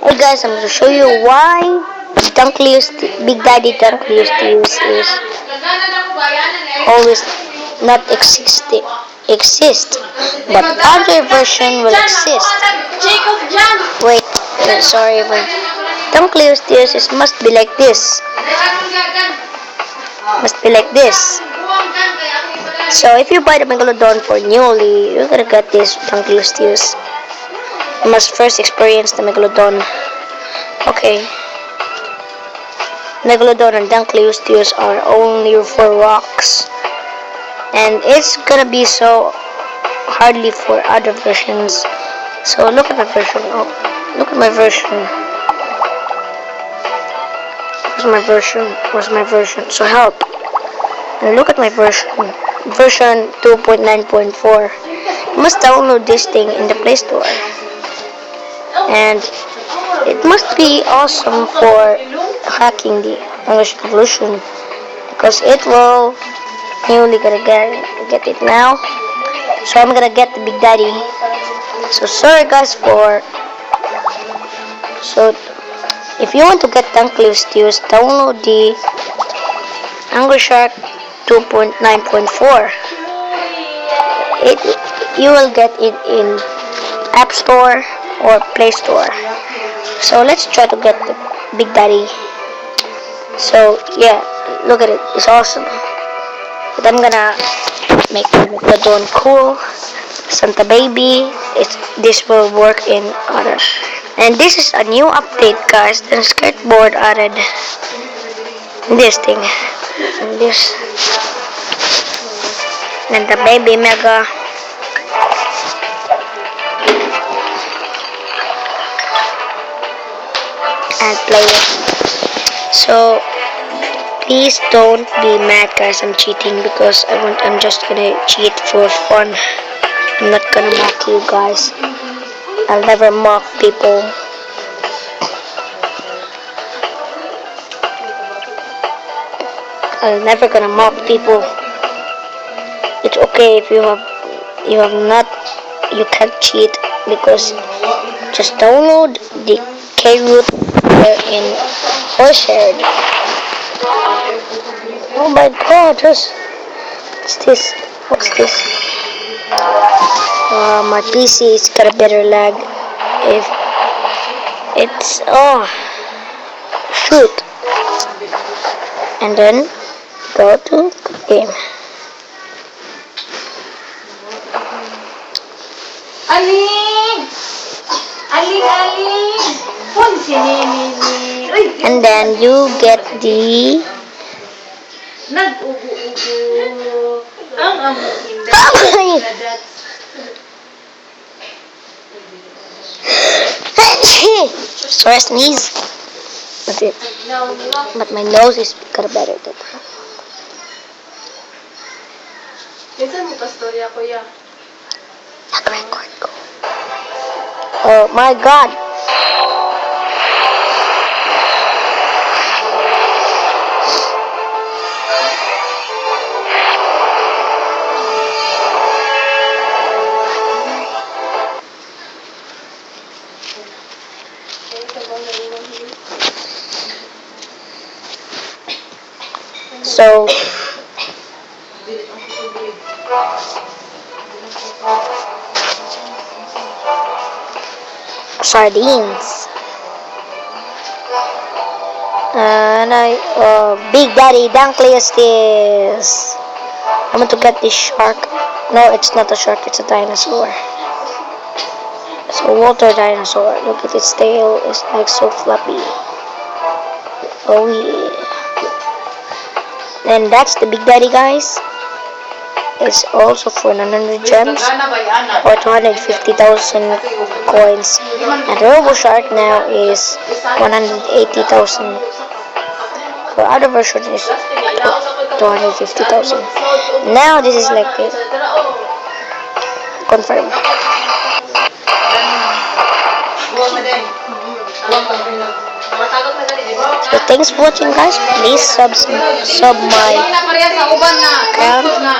Hey guys, I'm going to show you why Big Daddy Dunkleosteus is always not exist, but other version will exist. Wait, sorry, wait. Dunkleosteus must be like this. Must be like this. So if you buy the Megalodon for newly, you're gonna get this Dunkleosteus. You must first experience the Megalodon. Okay. Megalodon and Dunkleosteus are only for rocks. And it's gonna be so hardly for other versions. So look at my version. Oh, look at my version. Where's my version? So help. And look at my version. Version 2.9.4. You must download this thing in the Play Store. And it must be awesome for hacking the English Revolution, because it will newly gonna get it now. So I'm gonna get the Big Daddy. So sorry guys for. So if you want to get Dunkleosteus, download the Angry Shark 2.9.4. You will get it in App Store or Play Store. So let's try to get the Big Daddy. So yeah, look at it, it's awesome. But I'm gonna make the Dawn cool. Santa Baby, this will work in other. And this is a new update guys. The skateboard added this thing. And this. And the Baby Mega. And play it. So please don't be mad guys, I'm cheating because I'm just gonna cheat for fun. I'm not gonna mock you guys. I'll never mock people. I'm never gonna mock people. It's okay if you can't cheat, because just download the K-Root in Horsehead. Oh my god, what's this? What's this? My PC is got a better lag. If it's shoot, and then go to game. Aling! And then you get the nag-ubo-ubo ang among industry. Sorry, sneeze. But my nose is got better than that. Minsan mo pastorya kuya. Nag-record ko. Oh my god. So sardines. And Big Daddy Dunkleosteus. I'm going to get this shark. No, it's not a shark, it's a dinosaur. It's a water dinosaur. Look at its tail, it's like so floppy. Oh yeah. And that's the Big Daddy guys. It's also for 900 gems or 250,000 coins. And Robo Shark now is 180,000. For other version is 250,000. Now this is like this. Confirm. So thanks for watching guys. Please sub my account.